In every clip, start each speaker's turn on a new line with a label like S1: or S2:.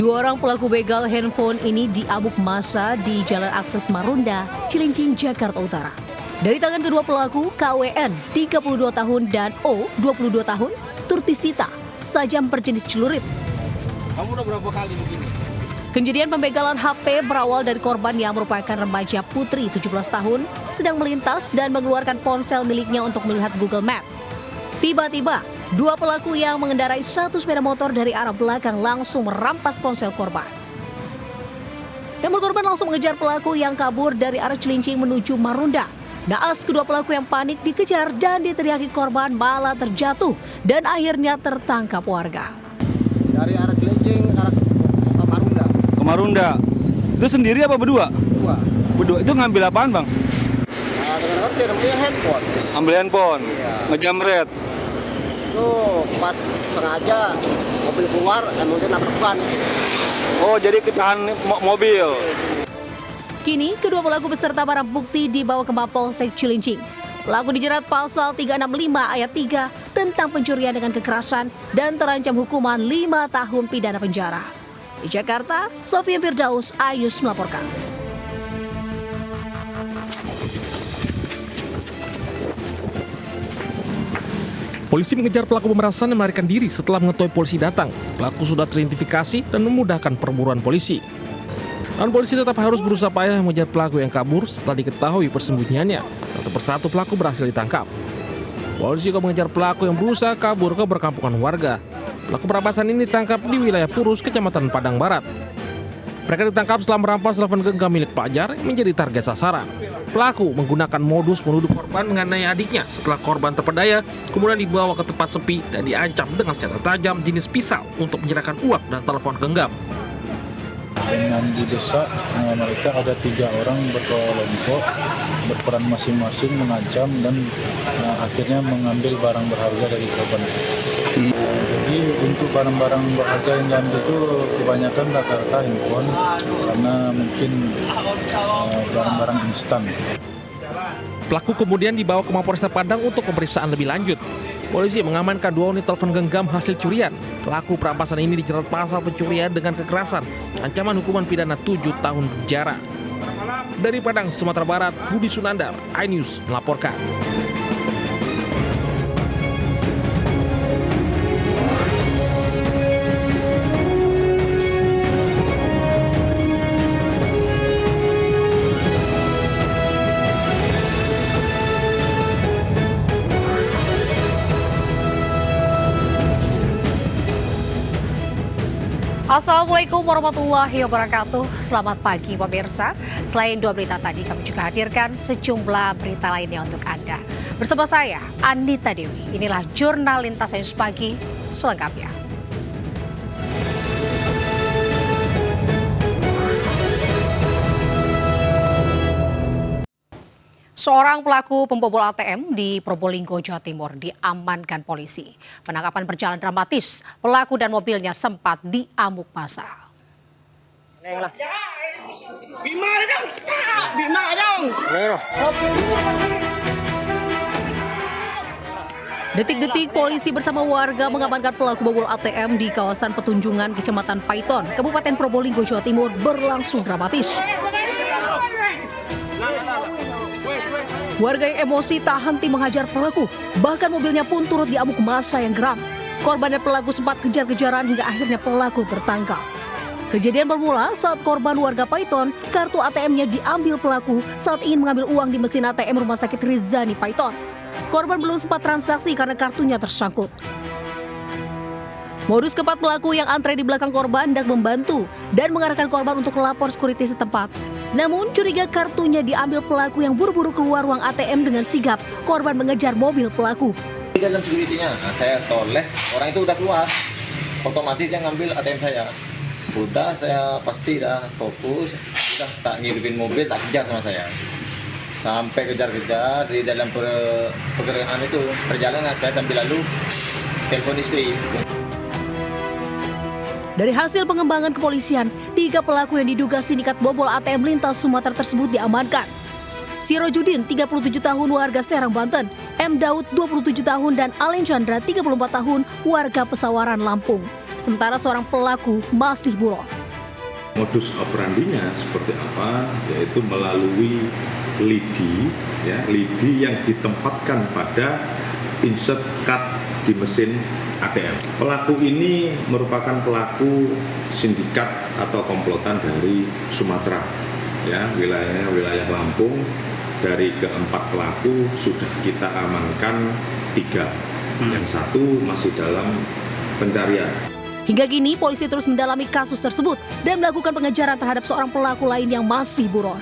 S1: Dua orang pelaku begal handphone ini diamuk massa di Jalan Akses Marunda, Cilincing, Jakarta Utara. Dari tangan kedua pelaku, KWN 32 tahun dan O 22 tahun, turut disita sajam berjenis celurit.
S2: Kamu udah berapa kali begini?
S1: Kejadian pembegalan HP berawal dari korban yang merupakan remaja putri 17 tahun sedang melintas dan mengeluarkan ponsel miliknya untuk melihat Google Map. Tiba-tiba, dua pelaku yang mengendarai satu sepeda motor dari arah belakang langsung merampas ponsel korban. Namun korban langsung mengejar pelaku yang kabur dari arah Cilincing menuju Marunda. Naas kedua pelaku yang panik dikejar dan diteriaki korban malah terjatuh dan akhirnya tertangkap warga.
S2: Dari arah Cilincing, arah ke Marunda.
S3: Ke Marunda. Itu sendiri apa berdua?
S2: Berdua.
S3: Berdua. Itu ngambil apaan, Bang?
S2: Nah, dengar sih namanya handphone.
S3: Ambil handphone.
S2: Iya.
S3: Ngejamret.
S2: Itu pas sengaja mobil keluar, kemudian nabrak ban.
S3: Oh, jadi ketahan mobil.
S1: Kini, kedua pelaku beserta barang bukti dibawa ke Mapolsek Cilincing. Pelaku dijerat pasal 365 ayat 3 tentang pencurian dengan kekerasan dan terancam hukuman 5 tahun pidana penjara. Di Jakarta, Sofian Firdaus, Ayus melaporkan.
S4: Polisi mengejar pelaku pemerasan yang melarikan diri setelah mengetahui polisi datang. Pelaku sudah teridentifikasi dan memudahkan perburuan polisi. Namun polisi tetap harus berusaha payah mengejar pelaku yang kabur setelah diketahui persembunyiannya. Satu persatu pelaku berhasil ditangkap. Polisi juga mengejar pelaku yang berusaha kabur ke perkampungan warga. Pelaku perampasan ini ditangkap di wilayah Purus, Kecamatan Padang Barat. Mereka ditangkap setelah merampas telepon genggam milik Pajar yang menjadi target sasaran. Pelaku menggunakan modus menuduh korban menganiaya adiknya setelah korban terpedaya, kemudian dibawa ke tempat sepi dan diancam dengan senjata tajam jenis pisau untuk menyerahkan uang dan telepon genggam.
S5: Dengan didesak, mereka ada 3 orang berkelompok berperan masing-masing mengancam dan akhirnya mengambil barang berharga dari korban. Jadi untuk barang-barang berharga yang diambil itu kebanyakan rata-rata handphone karena mungkin barang-barang instan.
S4: Pelaku kemudian dibawa ke Mapolresta Padang untuk pemeriksaan lebih lanjut. Polisi mengamankan 2 unit telepon genggam hasil curian. Pelaku perampasan ini dijerat pasal pencurian dengan kekerasan, ancaman hukuman pidana 7 tahun penjara. Dari Padang, Sumatera Barat, Budi Sunandar, iNews melaporkan.
S1: Assalamualaikum warahmatullahi wabarakatuh. Selamat pagi pemirsa. Selain 2 berita tadi, kami juga hadirkan sejumlah berita lainnya untuk Anda. Bersama saya, Anita Dewi. Inilah Jurnal Lintas Ayus Pagi selengkapnya. Seorang pelaku pembobol ATM di Probolinggo, Jawa Timur diamankan polisi. Penangkapan berjalan dramatis. Pelaku dan mobilnya sempat diamuk massa. Detik-detik polisi bersama warga mengamankan pelaku bobol ATM di kawasan Petunjungan, Kecamatan Paiton, Kabupaten Probolinggo, Jawa Timur berlangsung dramatis. Warga yang emosi tak henti menghajar pelaku, bahkan mobilnya pun turut diamuk massa yang geram. Korban dan pelaku sempat kejar-kejaran hingga akhirnya pelaku tertangkap. Kejadian bermula saat korban warga Paiton, kartu ATM-nya diambil pelaku saat ingin mengambil uang di mesin ATM Rumah Sakit Rizani Paiton. Korban belum sempat transaksi karena kartunya tersangkut. Modus keempat pelaku yang antre di belakang korban hendak membantu dan mengarahkan korban untuk lapor security setempat. Namun curiga kartunya diambil pelaku yang buru-buru keluar ruang ATM dengan sigap. Korban mengejar mobil pelaku.
S6: Di dalam security-nya, saya toleh, orang itu udah keluar. Otomatis dia ngambil ATM saya. Udah saya pasti dah fokus, udah tak ngirimin mobil, tak kejar sama saya. Sampai kejar-kejar di dalam pergerakan itu, perjalanan saya sambil lalu telepon istri.
S1: Dari hasil pengembangan kepolisian, 3 pelaku yang diduga sindikat bobol ATM lintas Sumatera tersebut diamankan. Sirojudin, 37 tahun warga Serang, Banten, M. Daud, 27 tahun, dan Alen Chandra, 34 tahun warga Pesawaran, Lampung. Sementara seorang pelaku masih buron.
S7: Modus operandinya seperti apa? Yaitu melalui lidi, lidi yang ditempatkan pada insert card di mesin ATM. Pelaku ini merupakan pelaku sindikat atau komplotan dari Sumatera, wilayahnya wilayah Lampung. Dari keempat pelaku sudah kita amankan 3, yang 1 masih dalam pencarian.
S1: Hingga kini polisi terus mendalami kasus tersebut dan melakukan pengejaran terhadap seorang pelaku lain yang masih buron.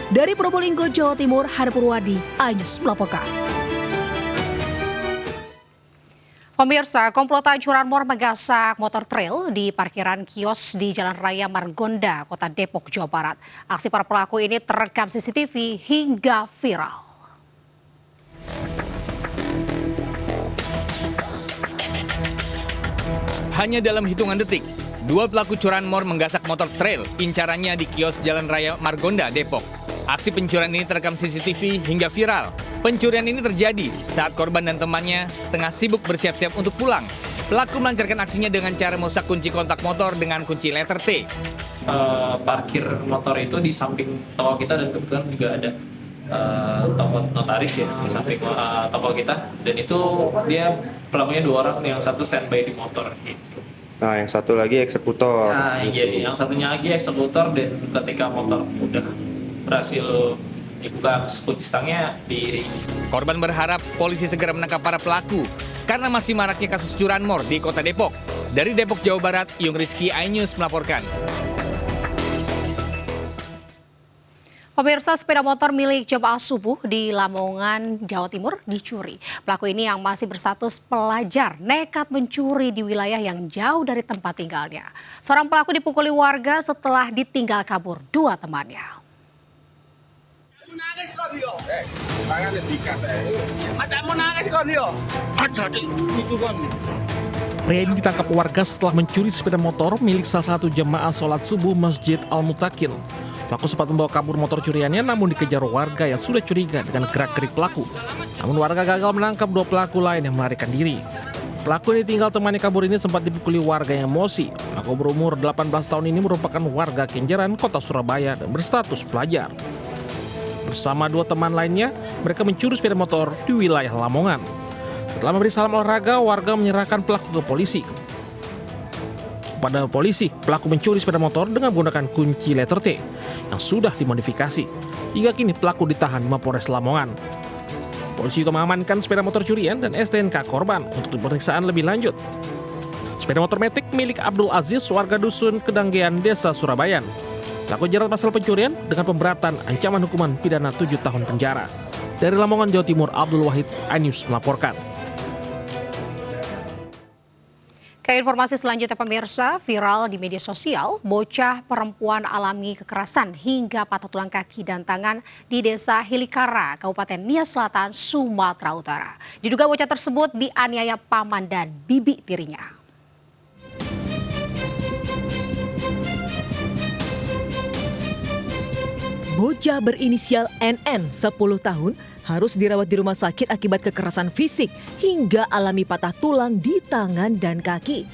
S1: Dari Probolinggo, Jawa Timur, Hadi Purwadi, iNews melaporkan. Pemirsa, komplotan curanmor menggasak motor trail di parkiran kios di Jalan Raya Margonda, Kota Depok, Jawa Barat. Aksi para pelaku ini terekam CCTV hingga viral.
S8: Hanya dalam hitungan detik, 2 pelaku curanmor menggasak motor trail incarannya di kios Jalan Raya Margonda, Depok. Aksi pencurian ini terekam CCTV hingga viral. Pencurian ini terjadi saat korban dan temannya tengah sibuk bersiap-siap untuk pulang. Pelaku melancarkan aksinya dengan cara merusak kunci kontak motor dengan kunci letter T.
S9: Parkir motor itu di samping toko kita dan kebetulan juga ada toko notaris ya di samping toko kita, dan itu dia pelakunya 2 orang, yang satu standby di motor gitu.
S10: Nah, yang satu lagi eksekutor.
S9: Nah, iya, yang satunya lagi eksekutor, dan ketika motor udah berhasil dibuka kunci stangnya di.
S8: Korban berharap polisi segera menangkap para pelaku karena masih maraknya kasus curanmor di Kota Depok. Dari Depok, Jawa Barat, Yung Rizky, iNews melaporkan.
S1: Pemirsa, sepeda motor milik jemaah subuh di Lamongan, Jawa Timur dicuri. Pelaku ini yang masih berstatus pelajar nekat mencuri di wilayah yang jauh dari tempat tinggalnya. Seorang pelaku dipukuli warga setelah ditinggal kabur 2 temannya.
S4: Pria ini ditangkap warga setelah mencuri sepeda motor milik salah satu jemaah sholat subuh Masjid Al-Mutakin. Pelaku sempat membawa kabur motor curiannya, namun dikejar warga yang sudah curiga dengan gerak-gerik pelaku. Namun warga gagal menangkap 2 pelaku lain yang melarikan diri. Pelaku ini tinggal temannya kabur ini sempat dipukuli warga yang emosi. Pelaku berumur 18 tahun ini merupakan warga Kenjeran, Kota Surabaya dan berstatus pelajar. Bersama 2 teman lainnya, mereka mencuri sepeda motor di wilayah Lamongan. Setelah memberi salam olahraga, warga menyerahkan pelaku ke polisi. Pada polisi, pelaku mencuri sepeda motor dengan menggunakan kunci letter T yang sudah dimodifikasi. Hingga kini pelaku ditahan di Mapolres Lamongan. Polisi juga mengamankan sepeda motor curian dan STNK korban untuk pemeriksaan lebih lanjut. Sepeda motor Matic milik Abdul Aziz, warga dusun Kedanggean, Desa Surabayan. Pelaku jerat pasal pencurian dengan pemberatan ancaman hukuman pidana 7 tahun penjara. Dari Lamongan, Jawa Timur, Abdul Wahid, iNews melaporkan.
S1: Ke informasi selanjutnya, pemirsa, viral di media sosial, bocah perempuan alami kekerasan hingga patah tulang kaki dan tangan di Desa Hilikara, Kabupaten Nias Selatan, Sumatera Utara. Diduga bocah tersebut dianiaya paman dan bibi tirinya.
S11: Bocah berinisial NN 10 tahun harus dirawat di rumah sakit akibat kekerasan fisik hingga alami patah tulang di tangan dan kaki.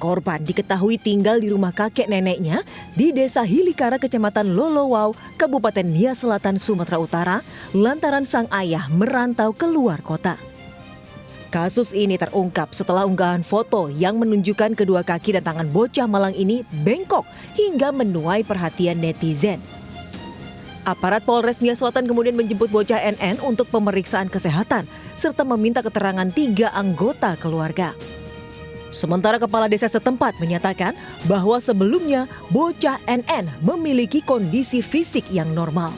S11: Korban diketahui tinggal di rumah kakek neneknya di Desa Hilikara, Kecamatan Lolowau, Kabupaten Nias Selatan, Sumatera Utara, lantaran sang ayah merantau keluar kota. Kasus ini terungkap setelah unggahan foto yang menunjukkan kedua kaki dan tangan bocah malang ini bengkok hingga menuai perhatian netizen. Aparat Polres Nias Selatan kemudian menjemput bocah NN untuk pemeriksaan kesehatan serta meminta keterangan 3 anggota keluarga. Sementara kepala desa setempat menyatakan bahwa sebelumnya bocah NN memiliki kondisi fisik yang normal.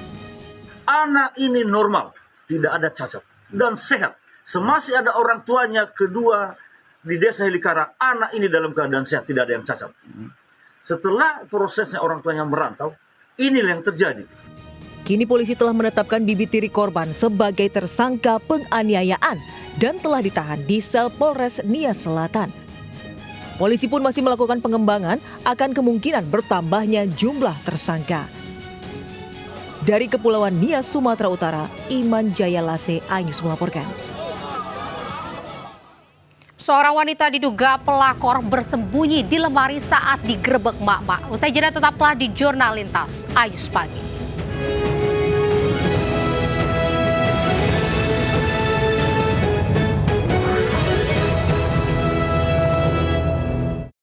S12: Anak ini normal, tidak ada cacat dan sehat. Semasih ada orang tuanya kedua di Desa Hilikara, anak ini dalam keadaan sehat, tidak ada yang cacat. Setelah prosesnya orang tuanya merantau, inilah yang terjadi.
S11: Kini polisi telah menetapkan bibi tiri korban sebagai tersangka penganiayaan dan telah ditahan di sel Polres Nias Selatan. Polisi pun masih melakukan pengembangan akan kemungkinan bertambahnya jumlah tersangka. Dari Kepulauan Nias, Sumatera Utara, Iman Jaya Lase, iNews melaporkan.
S1: Seorang wanita diduga pelakor bersembunyi di lemari saat digerebek mak-mak. Usai jeda tetaplah di Jurnal Lintas Ayus Pagi.